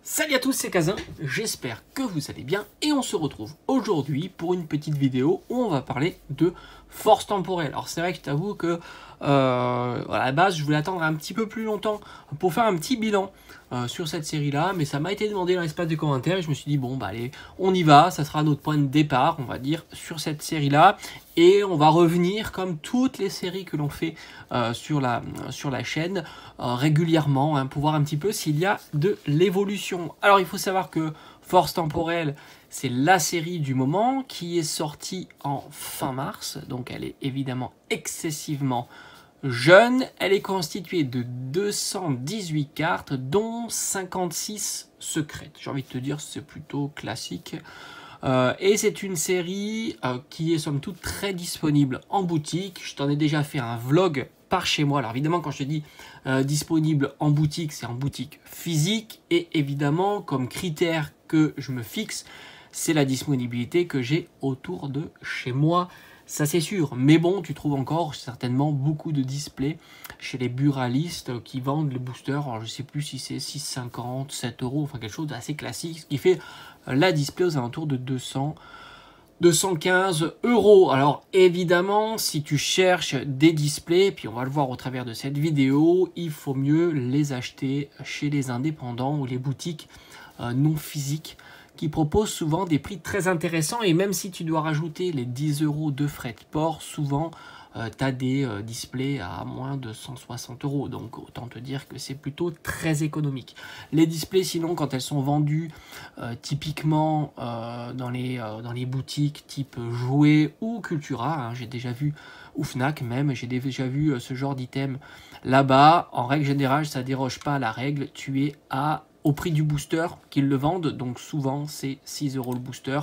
Salut à tous, c'est Kazin, j'espère que vous allez bien et on se retrouve aujourd'hui pour une petite vidéo où on va parler de force temporelle. Alors c'est vrai que je t'avoue que à la base je voulais attendre un petit peu plus longtemps pour faire un petit bilan sur cette série là, mais ça m'a été demandé dans l'espace des commentaires et je me suis dit bon bah allez on y va, ça sera notre point de départ on va dire sur cette série là et on va revenir comme toutes les séries que l'on fait sur la chaîne régulièrement pour voir un petit peu s'il y a de l'évolution. Alors il faut savoir que Force Temporelle, c'est la série du moment qui est sortie en fin mars, donc elle est évidemment excessivement jeune. Elle est constituée de 218 cartes, dont 56 secrètes. J'ai envie de te dire, c'est plutôt classique. Et c'est une série qui est somme toute très disponible en boutique. Je t'en ai déjà fait un vlog par chez moi. Alors évidemment, quand je te dis disponible en boutique, c'est en boutique physique. Et évidemment, comme critère que je me fixe, c'est la disponibilité que j'ai autour de chez moi. Ça c'est sûr, mais bon, tu trouves encore certainement beaucoup de displays chez les buralistes qui vendent le booster. Alors je sais plus si c'est 6,50, 7 €, enfin quelque chose d'assez classique, ce qui fait la display aux alentours de 200, 215 €. Alors évidemment, si tu cherches des displays, puis on va le voir au travers de cette vidéo, il faut mieux les acheter chez les indépendants ou les boutiques non physiques, qui propose souvent des prix très intéressants. Et même si tu dois rajouter les 10 € de frais de port, souvent tu as des displays à moins de 160 €. Donc autant te dire que c'est plutôt très économique. Les displays sinon, quand elles sont vendues typiquement dans les boutiques type Jouet ou Cultura, j'ai déjà vu, ou Fnac même, j'ai déjà vu ce genre d'item là-bas. En règle générale, ça déroge pas à la règle. Tu es au prix du booster qu'ils le vendent, donc souvent c'est 6 € le booster.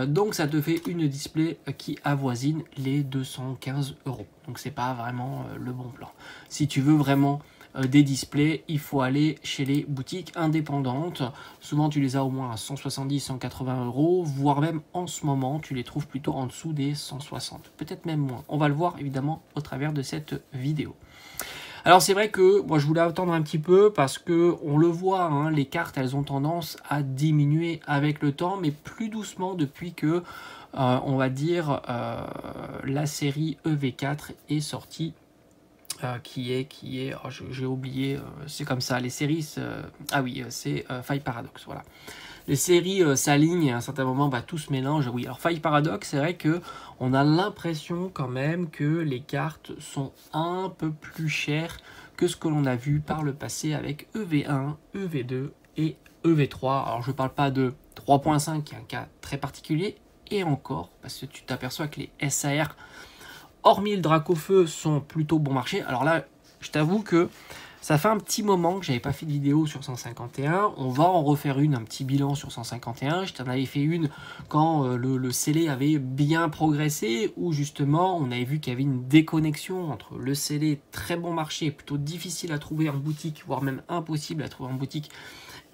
Donc ça te fait une display qui avoisine les 215 €. Donc c'est pas vraiment le bon plan. Si tu veux vraiment des displays, il faut aller chez les boutiques indépendantes. Souvent tu les as au moins à 170, 180 €, voire même en ce moment tu les trouves plutôt en dessous des 160, peut-être même moins. On va le voir évidemment au travers de cette vidéo. Alors c'est vrai que moi je voulais attendre un petit peu parce que on le voit, les cartes elles ont tendance à diminuer avec le temps, mais plus doucement depuis que on va dire la série EV4 est sortie. Qui est j'ai oublié, c'est comme ça, les séries, ah oui, c'est Faille Paradox, voilà. Les séries s'alignent à un certain moment, tout se mélange. Oui, alors Faille Paradox, c'est vrai que on a l'impression quand même que les cartes sont un peu plus chères que ce que l'on a vu par le passé avec EV1, EV2 et EV3. Alors je ne parle pas de 3.5 qui est un cas très particulier, et encore, parce que tu t'aperçois que les SAR, hormis le Dracofeu, sont plutôt bon marché. Alors là, je t'avoue que ça fait un petit moment que j'avais pas fait de vidéo sur 151. On va en refaire un petit bilan sur 151. Je t'en avais fait une quand le scellé avait bien progressé, où justement on avait vu qu'il y avait une déconnexion entre le scellé très bon marché, plutôt difficile à trouver en boutique, voire même impossible à trouver en boutique,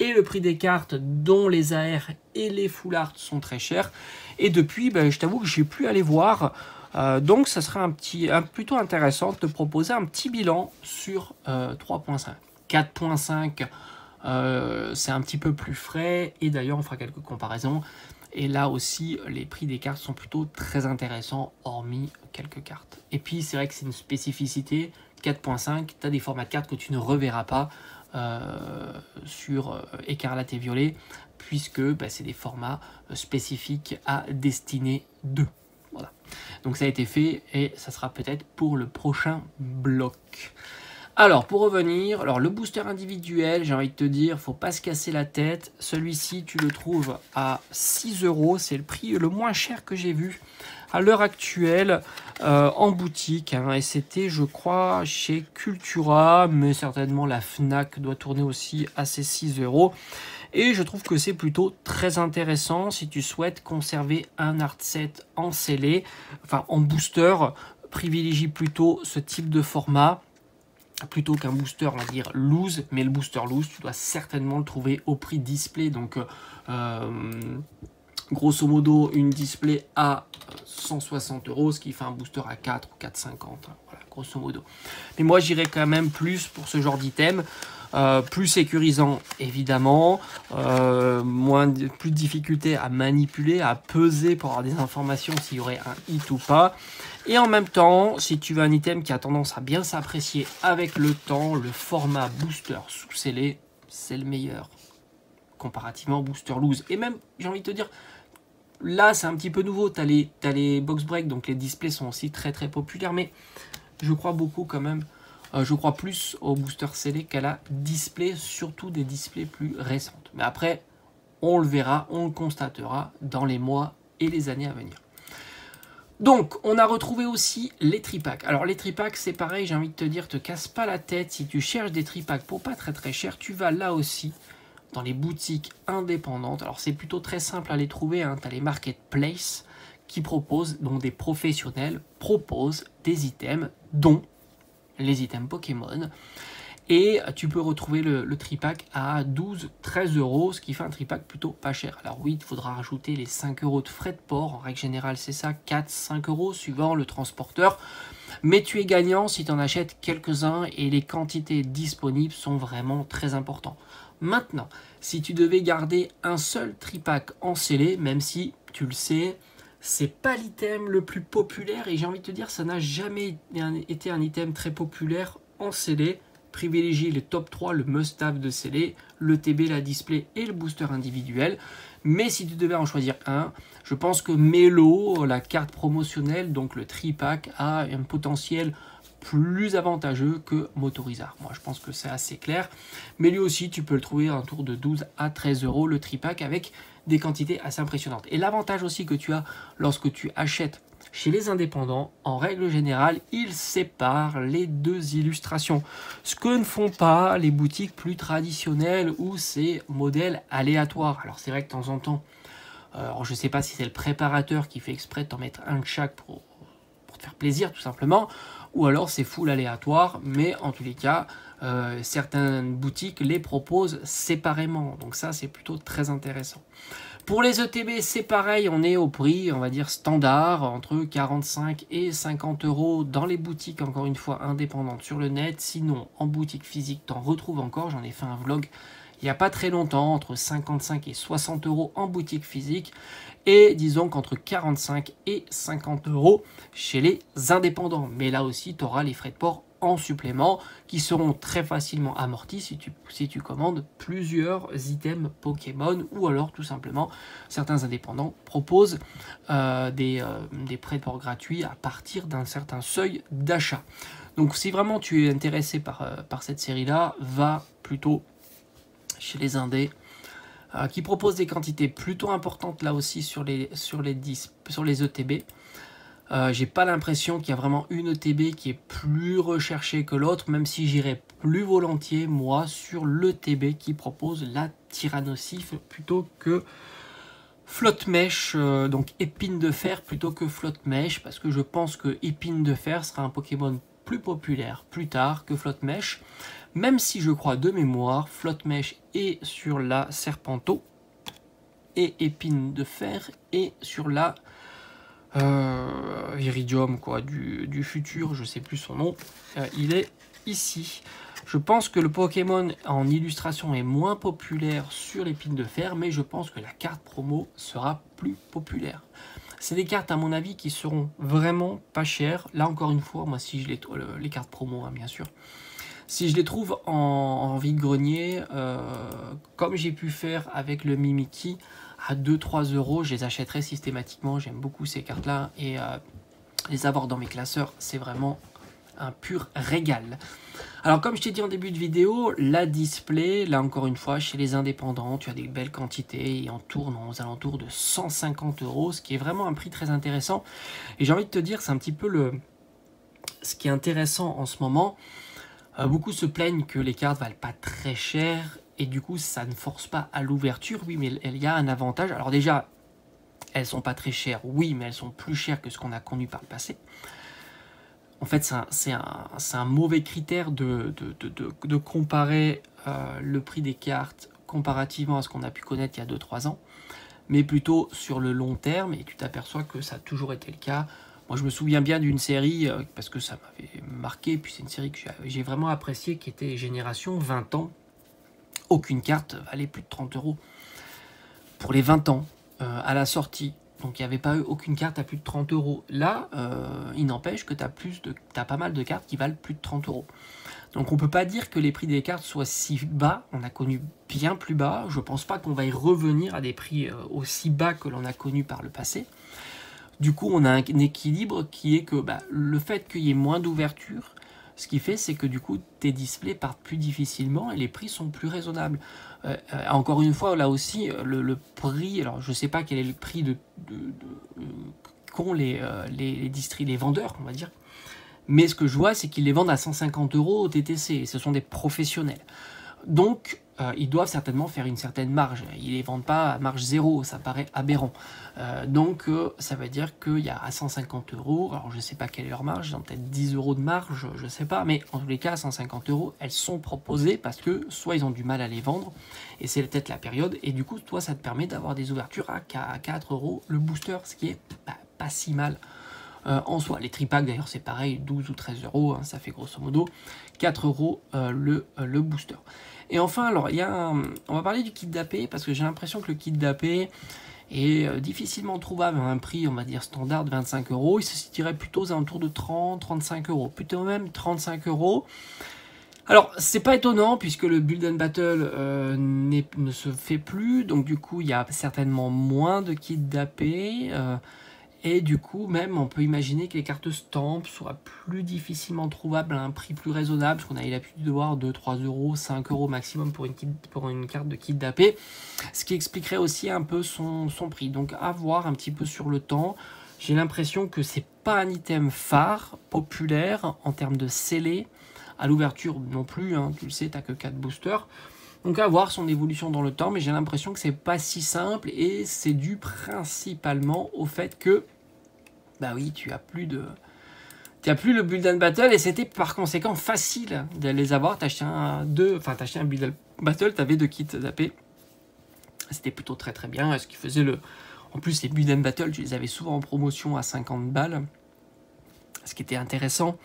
et le prix des cartes dont les AR et les full art sont très chers. Et depuis, je t'avoue que j'ai pu aller voir. Donc ça serait plutôt intéressant de te proposer un petit bilan sur 3.5. 4.5, c'est un petit peu plus frais, et d'ailleurs on fera quelques comparaisons. Et là aussi, les prix des cartes sont plutôt très intéressants, hormis quelques cartes. Et puis c'est vrai que c'est une spécificité, 4.5, tu as des formats de cartes que tu ne reverras pas sur Écarlate et Violet, puisque c'est des formats spécifiques à Destinée 2. Voilà. Donc ça a été fait et ça sera peut-être pour le prochain bloc. Alors pour revenir, le booster individuel, j'ai envie de te dire, faut pas se casser la tête. Celui-ci tu le trouves à 6 €, c'est le prix le moins cher que j'ai vu à l'heure actuelle en boutique, et c'était je crois chez Cultura, mais certainement la Fnac doit tourner aussi à ces 6 €. Et je trouve que c'est plutôt très intéressant si tu souhaites conserver un art set en scellé, enfin en booster, privilégie plutôt ce type de format plutôt qu'un booster, on va dire, loose. Mais le booster loose, tu dois certainement le trouver au prix display. Donc, grosso modo, une display à 160 €, ce qui fait un booster à 4 ou 4,50. Voilà, grosso modo. Mais moi, j'irais quand même plus pour ce genre d'item. Plus sécurisant évidemment, plus de difficulté à manipuler, à peser pour avoir des informations s'il y aurait un hit ou pas. Et en même temps, si tu veux un item qui a tendance à bien s'apprécier avec le temps, le format booster sous-scellé, c'est le meilleur comparativement au booster loose. Et même, j'ai envie de te dire, là c'est un petit peu nouveau, tu as les box break, donc les displays sont aussi très populaires, mais je crois beaucoup quand même. Je crois plus au booster scellé qu'à la display, surtout des displays plus récentes. Mais après, on le verra, on le constatera dans les mois et les années à venir. Donc, on a retrouvé aussi les tripacks. Alors, les tripacks, c'est pareil, j'ai envie de te dire, te casse pas la tête. Si tu cherches des tripacks pour pas très cher, tu vas là aussi dans les boutiques indépendantes. Alors, c'est plutôt très simple à les trouver. Hein. Tu as les marketplaces qui proposent, donc des professionnels proposent des items, dont les items Pokémon, et tu peux retrouver le tripack à 12-13 euros, ce qui fait un tripack plutôt pas cher. Alors oui, il faudra rajouter les 5 euros de frais de port, en règle générale c'est ça, 4-5 euros suivant le transporteur, mais tu es gagnant si tu en achètes quelques-uns et les quantités disponibles sont vraiment très importantes. Maintenant, si tu devais garder un seul tripack en scellé, même si tu le sais, c'est pas l'item le plus populaire et j'ai envie de te dire ça n'a jamais été un item très populaire en scellé. Privilégie les top 3, le must-have de scellé, le TB, la display et le booster individuel. Mais si tu devais en choisir un, je pense que Melo, la carte promotionnelle, donc le tripack, a un potentiel plus avantageux que Motorizard. Moi je pense que c'est assez clair. Mais lui aussi tu peux le trouver à un tour de 12 à 13 euros le tripack avec des quantités assez impressionnantes. Et l'avantage aussi que tu as lorsque tu achètes chez les indépendants, en règle générale, ils séparent les deux illustrations. Ce que ne font pas les boutiques plus traditionnelles où c'est modèle aléatoire. Alors c'est vrai que de temps en temps, je ne sais pas si c'est le préparateur qui fait exprès de t'en mettre un de chaque pour te faire plaisir tout simplement, ou alors c'est full aléatoire, mais en tous les cas, certaines boutiques les proposent séparément. Donc ça c'est plutôt très intéressant. Pour les ETB, c'est pareil, on est au prix, on va dire, standard, entre 45 et 50 euros dans les boutiques, encore une fois, indépendantes sur le net. Sinon, en boutique physique, t'en retrouves encore, j'en ai fait un vlog il n'y a pas très longtemps, entre 55 et 60 euros en boutique physique, et disons qu'entre 45 et 50 euros chez les indépendants. Mais là aussi, tu auras les frais de port en supplément qui seront très facilement amortis si tu commandes plusieurs items Pokémon, ou alors tout simplement certains indépendants proposent des frais de port gratuits à partir d'un certain seuil d'achat. Donc si vraiment tu es intéressé par cette série là, va plutôt chez les indés qui proposent des quantités plutôt importantes là aussi sur les ETB. J'ai pas l'impression qu'il y a vraiment une ETB qui est plus recherchée que l'autre, même si j'irais plus volontiers moi sur l'ETB qui propose la Tyrannosif plutôt que Flotte Mèche, donc Épine de Fer plutôt que Flotte Mèche, parce que je pense que Épine de Fer sera un Pokémon plus populaire plus tard que Flotte Mèche, même si je crois de mémoire, Flotte Mèche est sur la Serpento et Épine de Fer est sur la Viridium quoi, du futur, je sais plus son nom, il est ici. Je pense que le Pokémon en illustration est moins populaire sur l'Épine de Fer, mais je pense que la carte promo sera plus populaire. C'est des cartes à mon avis qui seront vraiment pas chères. Là encore une fois, moi si je les cartes promo hein, bien sûr, si je les trouve en vide-grenier, comme j'ai pu faire avec le Mimikyu, à 2-3 euros, je les achèterai systématiquement. J'aime beaucoup ces cartes-là et les avoir dans mes classeurs, c'est vraiment un pur régal. Alors comme je t'ai dit en début de vidéo, la display, là encore une fois, chez les indépendants, tu as des belles quantités et on tourne aux alentours de 150 euros, ce qui est vraiment un prix très intéressant. Et j'ai envie de te dire, c'est un petit peu ce qui est intéressant en ce moment. Beaucoup se plaignent que les cartes valent pas très cher et du coup ça ne force pas à l'ouverture. Oui, mais il y a un avantage. Alors déjà, elles sont pas très chères, oui, mais elles sont plus chères que ce qu'on a connu par le passé. En fait, c'est un mauvais critère de comparer le prix des cartes comparativement à ce qu'on a pu connaître il y a 2-3 ans, mais plutôt sur le long terme, et tu t'aperçois que ça a toujours été le cas. Moi je me souviens bien d'une série, parce que ça m'avait marqué, puis c'est une série que j'ai vraiment appréciée, qui était Génération 20 ans. Aucune carte valait plus de 30 € pour les 20 ans à la sortie. Donc il n'y avait pas eu aucune carte à plus de 30 €. Là, il n'empêche que tu as pas mal de cartes qui valent plus de 30 €. Donc on ne peut pas dire que les prix des cartes soient si bas. On a connu bien plus bas. Je ne pense pas qu'on va y revenir à des prix aussi bas que l'on a connu par le passé. Du coup, on a un équilibre qui est que le fait qu'il y ait moins d'ouverture, ce qui fait, c'est que du coup, tes displays partent plus difficilement et les prix sont plus raisonnables. Encore une fois, là aussi, le prix, alors je ne sais pas quel est le prix qu'ont les vendeurs, on va dire. Mais ce que je vois, c'est qu'ils les vendent à 150 € au TTC, et ce sont des professionnels. Donc, ils doivent certainement faire une certaine marge. Ils ne les vendent pas à marge zéro, ça paraît aberrant. Donc, ça veut dire qu'il y a à 150 €, alors je ne sais pas quelle est leur marge, ils ont peut-être 10 € de marge, je ne sais pas, mais en tous les cas, à 150 €, elles sont proposées parce que soit ils ont du mal à les vendre, et c'est peut-être la période, et du coup, toi, ça te permet d'avoir des ouvertures à 4 € le booster, ce qui est pas si mal. En soi, les tripacks d'ailleurs c'est pareil, 12 ou 13 €, hein, ça fait grosso modo 4 € le booster. Et enfin, alors on va parler du kit d'AP parce que j'ai l'impression que le kit d'AP est difficilement trouvable à un prix, on va dire standard de 25 €. Il se situerait plutôt aux alentours de 30-35 €, plutôt même 35 €. Alors, c'est pas étonnant puisque le Build and Battle ne se fait plus, donc du coup, il y a certainement moins de kits d'AP. Et du coup, même, on peut imaginer que les cartes Stamp soient plus difficilement trouvables à un prix plus raisonnable, parce qu'on a l'habitude de voir 2, 3 €, 5 € maximum pour une carte de kit d'AP, ce qui expliquerait aussi un peu son prix. Donc, à voir un petit peu sur le temps. J'ai l'impression que c'est pas un item phare, populaire, en termes de scellé, à l'ouverture non plus, hein, tu le sais, tu n'as que 4 boosters. Donc à voir son évolution dans le temps, mais j'ai l'impression que c'est pas si simple et c'est dû principalement au fait que bah oui, tu as plus le Build and Battle et c'était par conséquent facile de les avoir. T'achetais un Build and Battle, t'avais 2 kits d'AP. C'était plutôt très très bien. Ce qui faisait en plus les Build and Battle, tu les avais souvent en promotion à 50 balles, ce qui était intéressant.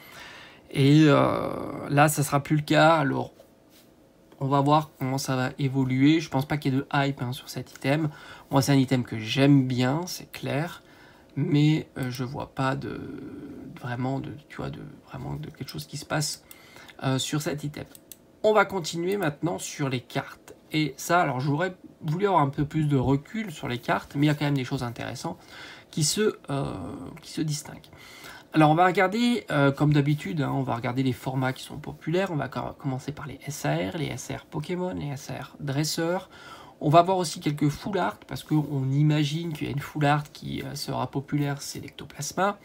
Et là, ça sera plus le cas. Alors on va voir comment ça va évoluer. Je pense pas qu'il y ait de hype sur cet item. Moi, c'est un item que j'aime bien, c'est clair. Mais je vois pas vraiment de quelque chose qui se passe sur cet item. On va continuer maintenant sur les cartes. Et ça, alors j'aurais voulu avoir un peu plus de recul sur les cartes, mais il y a quand même des choses intéressantes qui se distinguent. Alors on va regarder, comme d'habitude, on va regarder les formats qui sont populaires. On va commencer par les SAR, les SR Pokémon, les SR Dresseur. On va voir aussi quelques full art, parce qu'on imagine qu'il y a une full art qui sera populaire, c'est l'Ectoplasma.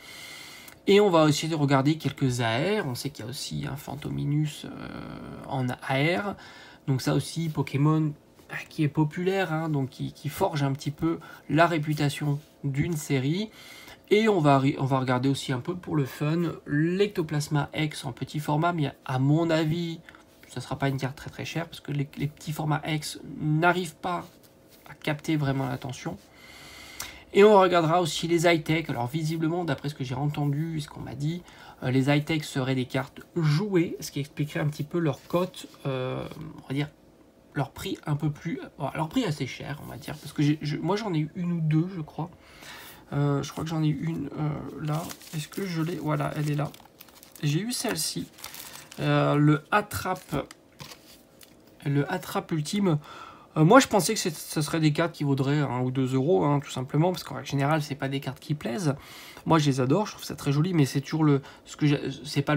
Et on va aussi regarder quelques AR. On sait qu'il y a aussi un Phantominus en AR. Donc ça aussi, Pokémon qui est populaire, donc qui forge un petit peu la réputation d'une série. Et on va regarder aussi un peu pour le fun l'Ectoplasma X en petit format, mais à mon avis, ça ne sera pas une carte très très chère, parce que les petits formats X n'arrivent pas à capter vraiment l'attention. Et on regardera aussi les high-tech. Alors visiblement, d'après ce que j'ai entendu, ce qu'on m'a dit, les high-tech seraient des cartes jouées, ce qui expliquerait un petit peu leur cote, on va dire, leur prix un peu plus... Bon, leur prix assez cher, on va dire, parce que moi j'en ai eu une ou deux, je crois. Je crois que j'en ai eu une là. Est-ce que je l'ai? Voilà, elle est là. J'ai eu celle-ci. Le attrape ultime. Moi, je pensais que ce serait des cartes qui vaudraient 1 ou 2 €, tout simplement, parce qu'en général, c'est pas des cartes qui plaisent. Moi, je les adore, je trouve ça très joli, mais c'est toujours c'est pas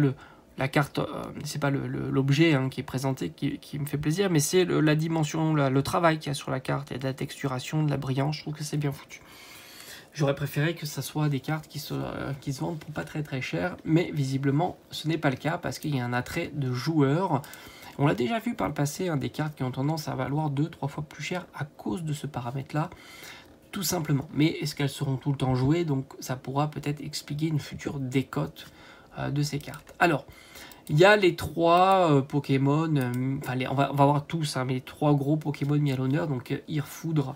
la carte, c'est pas l'objet qui est présenté qui me fait plaisir, mais c'est la dimension, le travail qu'il y a sur la carte, et de la texturation, de la brillance. Je trouve que c'est bien foutu. J'aurais préféré que ça soit des cartes qui se vendent pour pas très très cher, mais visiblement ce n'est pas le cas parce qu'il y a un attrait de joueur. On l'a déjà vu par le passé, des cartes qui ont tendance à valoir 2-3 fois plus cher à cause de ce paramètre-là, tout simplement. Mais est-ce qu'elles seront tout le temps jouées? Donc ça pourra peut-être expliquer une future décote de ces cartes. Alors, il y a les 3 Pokémon, on va voir tous, mais les 3 gros Pokémon mis à l'honneur, donc Irfoudre,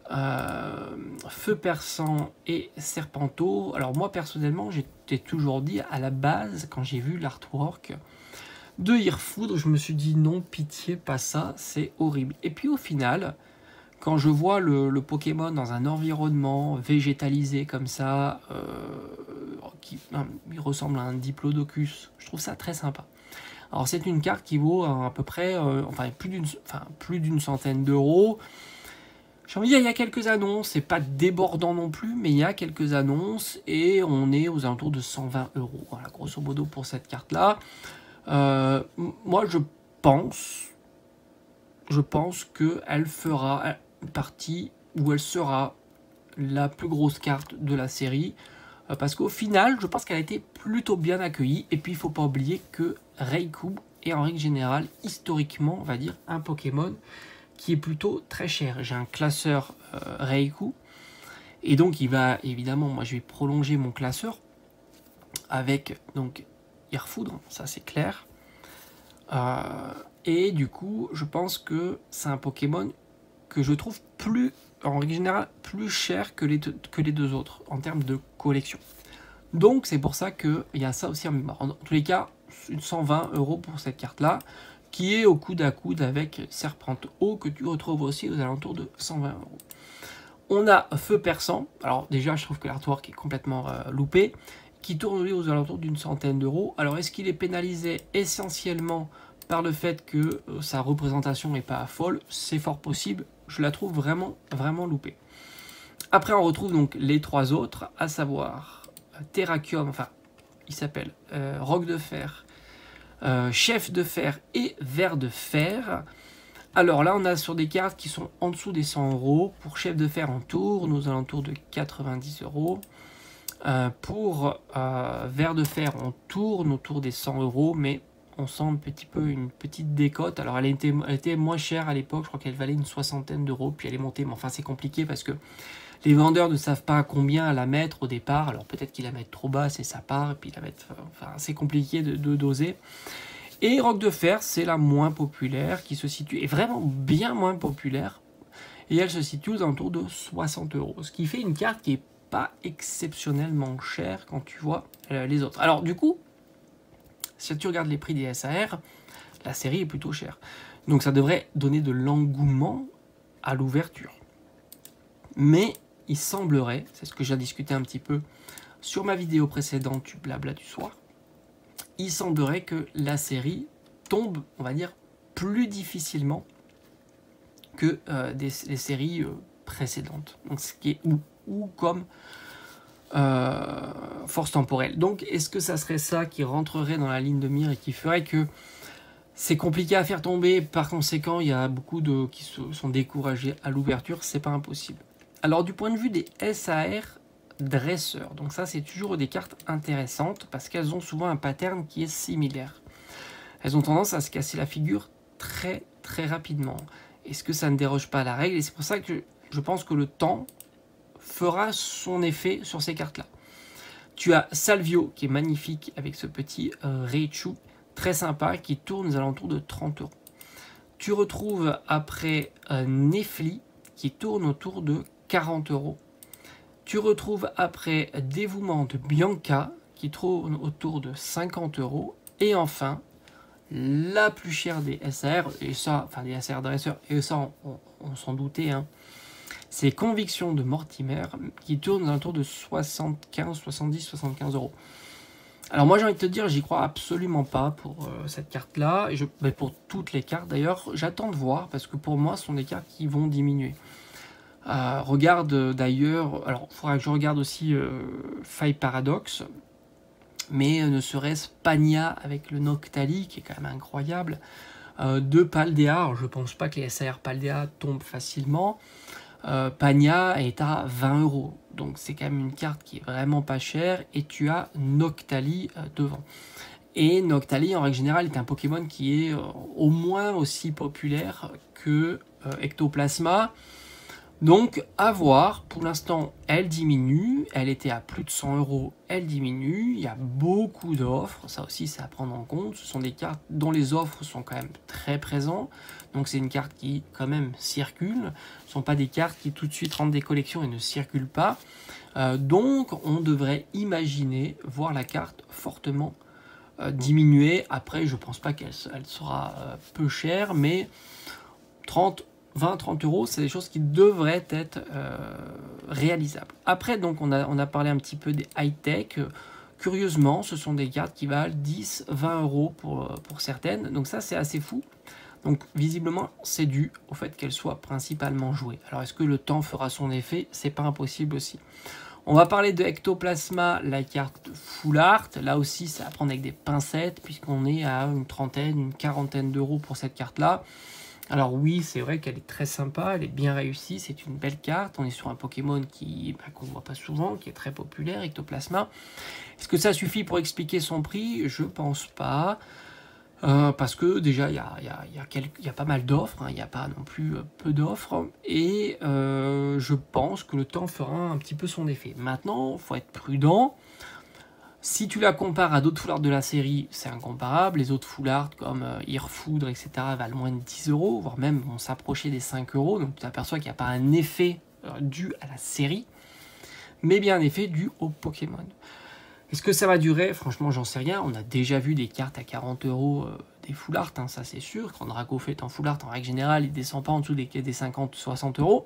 Feu Perçant et Serpenteau. Alors moi personnellement, j'étais toujours dit à la base, quand j'ai vu l'artwork de Irfoudre, je me suis dit non, pitié, pas ça, c'est horrible. Et puis au final, quand je vois le Pokémon dans un environnement végétalisé comme ça, il ressemble à un Diplodocus, je trouve ça très sympa. Alors c'est une carte qui vaut à peu près plus d'une centaine d'euros. J'ai envie de dire, il y a quelques annonces, c'est pas débordant non plus, mais il y a quelques annonces et on est aux alentours de 120 euros. Voilà, grosso modo pour cette carte-là. Moi, je pense qu'elle fera partie, ou elle sera la plus grosse carte de la série. Parce qu'au final, je pense qu'elle a été plutôt bien accueillie. Et puis, il ne faut pas oublier que Raikou est en règle générale, historiquement, on va dire, un Pokémon qui est plutôt très cher. J'ai un classeur Raikou. Et donc, il va, évidemment, moi, je vais prolonger mon classeur avec, donc, Irfoudre, ça c'est clair. Et du coup, je pense que c'est un Pokémon que je trouve plus, en règle générale, plus cher que les deux autres en termes de collection. Donc c'est pour ça qu'il y a ça aussi en mémoire. En tous les cas, 120 euros pour cette carte-là, qui est au coude à coude avec Serpenteau, que tu retrouves aussi aux alentours de 120 euros. On a Feu Perçant. Alors déjà, je trouve que l'artwork est complètement loupé, qui tourne aux alentours d'une centaine d'euros. Alors est-ce qu'il est pénalisé essentiellement par le fait que sa représentation n'est pas folle? C'est fort possible. Je la trouve vraiment, vraiment loupée. Après, on retrouve donc les trois autres, à savoir Terrakium, enfin, il s'appelle Roc de Fer, Chef de Fer et Ver de Fer. Alors là, on a sur des cartes qui sont en dessous des 100 euros. Pour Chef de Fer, on tourne aux alentours de 90 euros. Pour Ver de Fer, on tourne autour des 100 euros, mais on sent un petit peu une petite décote. Alors elle était moins chère à l'époque, je crois qu'elle valait une soixantaine d'euros, puis elle est montée, mais enfin c'est compliqué parce que les vendeurs ne savent pas combien la mettre au départ. Alors peut-être qu'ils la mettent trop bas, c'est sa part, et puis la mettent, enfin c'est compliqué de doser. Et Roc de Fer, c'est la moins populaire, qui se situe, est vraiment bien moins populaire, et elle se situe aux alentours de 60 euros, ce qui fait une carte qui est pas exceptionnellement chère quand tu vois les autres. Alors du coup, si tu regardes les prix des SAR, la série est plutôt chère. Donc ça devrait donner de l'engouement à l'ouverture. Mais il semblerait, c'est ce que j'ai discuté un petit peu sur ma vidéo précédente du blabla du soir, il semblerait que la série tombe, on va dire, plus difficilement que les séries précédentes. Donc ce qui est ou comme force temporelle. Donc est-ce que ça serait ça qui rentrerait dans la ligne de mire et qui ferait que c'est compliqué à faire tomber, par conséquent il y a beaucoup qui sont découragés à l'ouverture? C'est pas impossible. Alors du point de vue des SAR dresseurs, donc ça c'est toujours des cartes intéressantes parce qu'elles ont souvent un pattern qui est similaire. Elles ont tendance à se casser la figure très très rapidement. Est-ce que ça ne déroge pas à la règle? Et c'est pour ça que je pense que le temps fera son effet sur ces cartes-là. Tu as Salvio qui est magnifique avec ce petit Raichu très sympa qui tourne aux alentours de 30 euros. Tu retrouves après Nefli qui tourne autour de 40 euros. Tu retrouves après Dévouement de Bianca qui tourne autour de 50 euros. Et enfin, la plus chère des SR, et ça, enfin des SR dresseurs, et ça on s'en doutait, hein, c'est Conviction de Mortimer qui tourne aux alentours de 75, 70, 75 euros. Alors moi j'ai envie de te dire, j'y crois absolument pas pour cette carte-là, et pour toutes les cartes d'ailleurs, j'attends de voir, parce que pour moi ce sont des cartes qui vont diminuer. Regarde d'ailleurs, alors il faudra que je regarde aussi Faille Paradox, mais ne serait-ce Pania avec le Noctali, qui est quand même incroyable, de Paldea, alors je pense pas que les SAR Paldea tombent facilement. Pania est à 20 euros, donc c'est quand même une carte qui est vraiment pas chère, et tu as Noctali devant. Et Noctali en règle générale est un Pokémon qui est au moins aussi populaire que Ectoplasma, Donc, à voir. Pour l'instant, elle diminue. Elle était à plus de 100 €, elle diminue. Il y a beaucoup d'offres. Ça aussi, c'est à prendre en compte. Ce sont des cartes dont les offres sont quand même très présentes. Donc, c'est une carte qui, quand même, circule. Ce ne sont pas des cartes qui, tout de suite, rentrent des collections et ne circulent pas. Donc, on devrait imaginer voir la carte fortement diminuer. Après, je ne pense pas qu'elle sera peu chère, mais 20-30 €, c'est des choses qui devraient être réalisables. Après, donc, on a parlé un petit peu des high-tech. Curieusement, ce sont des cartes qui valent 10-20 € pour certaines. Donc ça, c'est assez fou. Donc, visiblement, c'est dû au fait qu'elles soient principalement jouées. Alors, est-ce que le temps fera son effet? C'est pas impossible aussi. On va parler de Ectoplasma, la carte Full Art. Là aussi, c'est à prendre avec des pincettes, puisqu'on est à une trentaine, une quarantaine d'euros pour cette carte-là. Alors oui, c'est vrai qu'elle est très sympa, elle est bien réussie, c'est une belle carte. On est sur un Pokémon qu'on ne voit pas souvent, qui est très populaire, Ectoplasma. Est-ce que ça suffit pour expliquer son prix? Je pense pas. Parce que déjà, il y a pas mal d'offres, hein, il n'y a pas non plus peu d'offres. Et je pense que le temps fera un petit peu son effet. Maintenant, il faut être prudent. Si tu la compares à d'autres full art de la série, c'est incomparable. Les autres full art comme Earfoudre, etc. valent moins de 10 €, voire même vont s'approcher des 5 €. Donc tu t'aperçois qu'il n'y a pas un effet dû à la série, mais bien un effet dû au Pokémon. Est-ce que ça va durer? Franchement, j'en sais rien. On a déjà vu des cartes à 40 € des full art, hein, ça c'est sûr. Quand Dracofeu est en full art, en règle générale, il ne descend pas en dessous des 50-60 €.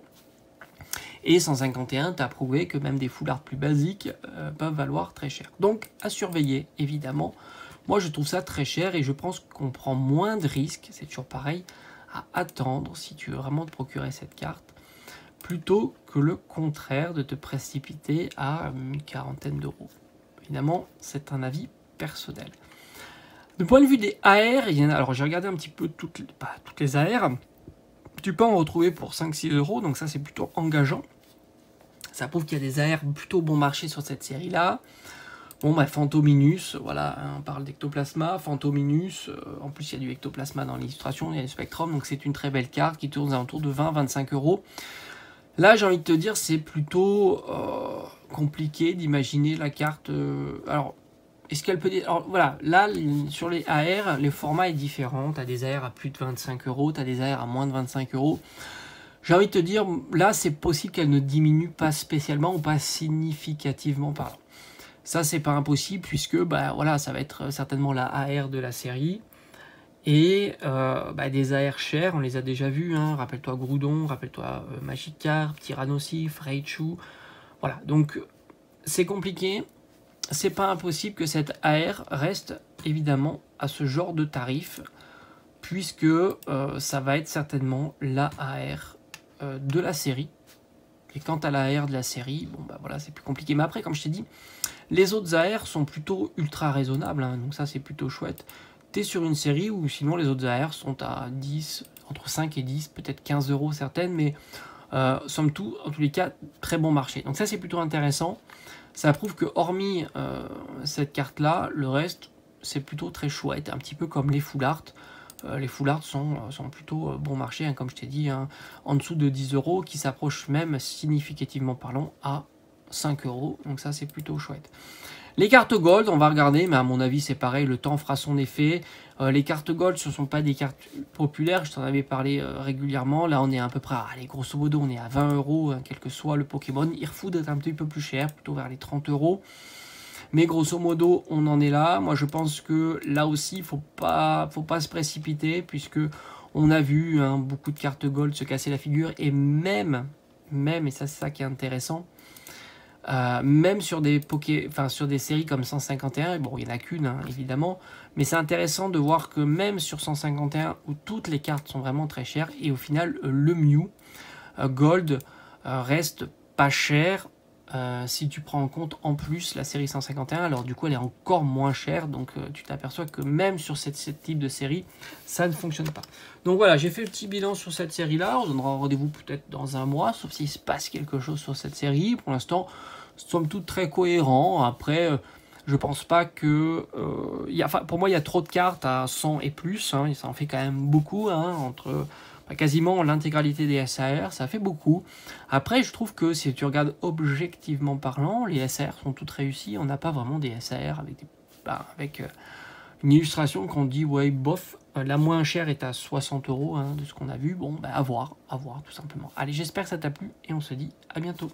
Et 151, tu as prouvé que même des full art plus basiques peuvent valoir très cher. Donc, à surveiller, évidemment. Moi, je trouve ça très cher et je pense qu'on prend moins de risques, c'est toujours pareil, à attendre si tu veux vraiment te procurer cette carte, plutôt que le contraire de te précipiter à une quarantaine d'euros. Évidemment, c'est un avis personnel. Du point de vue des AR, alors j'ai regardé un petit peu toutes les AR. Tu peux en retrouver pour 5-6 €, donc ça c'est plutôt engageant. Ça prouve qu'il y a des AR plutôt bon marché sur cette série-là. Bon, bah, Phantominus, voilà, hein, on parle d'Ectoplasma, Phantominus, en plus il y a du Ectoplasma dans l'illustration, il y a du Spectrum, donc c'est une très belle carte qui tourne aux alentours de 20-25 €. Là, j'ai envie de te dire, c'est plutôt compliqué d'imaginer la carte. Alors, est-ce qu'elle peut dire... Alors voilà, là, sur les AR, le format est différent. Tu as des AR à plus de 25 €, tu as des AR à moins de 25 €. J'ai envie de te dire, là, c'est possible qu'elle ne diminue pas spécialement ou pas significativement, pardon. Ça, c'est pas impossible, puisque bah, voilà, ça va être certainement la AR de la série. Et des AR chers, on les a déjà vus, hein. Rappelle-toi Groudon, rappelle-toi Magikarp, Tyrannosif, Raichu. Voilà, donc c'est compliqué. C'est pas impossible que cette AR reste évidemment à ce genre de tarif, puisque ça va être certainement la AR de la série. Et quant à la AR de la série, bon bah voilà, c'est plus compliqué. Mais après, comme je t'ai dit, les autres AR sont plutôt ultra raisonnables, hein, donc ça c'est plutôt chouette. Tu es sur une série où sinon les autres AR sont à 10, entre 5 et 10, peut-être 15 € certaines, mais somme toute, en tous les cas, très bon marché. Donc ça c'est plutôt intéressant. Ça prouve que hormis cette carte-là, le reste, c'est plutôt très chouette, un petit peu comme les full art. Les full art sont plutôt bon marché, hein, comme je t'ai dit, hein, en dessous de 10 €, qui s'approchent même significativement parlant à 5 €. Donc ça, c'est plutôt chouette. Les cartes gold, on va regarder, mais à mon avis, c'est pareil, le temps fera son effet. Les cartes gold, ce ne sont pas des cartes populaires, je t'en avais parlé régulièrement. Là, on est à peu près, allez, grosso modo, on est à 20 €, hein, quel que soit le Pokémon. Earfood est un petit peu plus cher, plutôt vers les 30 €. Mais grosso modo, on en est là. Moi, je pense que là aussi, il ne faut pas se précipiter, puisque on a vu hein, beaucoup de cartes gold se casser la figure. Et même et ça, c'est ça qui est intéressant, même sur des sur des séries comme 151, bon, il n'y en a qu'une, hein, évidemment, mais c'est intéressant de voir que même sur 151, où toutes les cartes sont vraiment très chères, et au final, le Mew Gold reste pas cher, si tu prends en compte en plus la série 151, alors du coup elle est encore moins chère, donc tu t'aperçois que même sur ce type de série, ça ne fonctionne pas. Donc voilà, j'ai fait le petit bilan sur cette série-là, on donnera rendez-vous peut-être dans un mois, sauf s'il se passe quelque chose sur cette série. Pour l'instant, somme toute très cohérent. Après, je pense pas que... pour moi, il y a trop de cartes à 100 et plus, hein, et ça en fait quand même beaucoup, hein, entre... quasiment l'intégralité des SAR, ça fait beaucoup. Après, je trouve que si tu regardes objectivement parlant, les SAR sont toutes réussies. On n'a pas vraiment des SAR avec une illustration qu'on dit, ouais, bof, la moins chère est à 60 € de ce qu'on a vu. Bon, à voir, tout simplement. Allez, j'espère que ça t'a plu et on se dit à bientôt.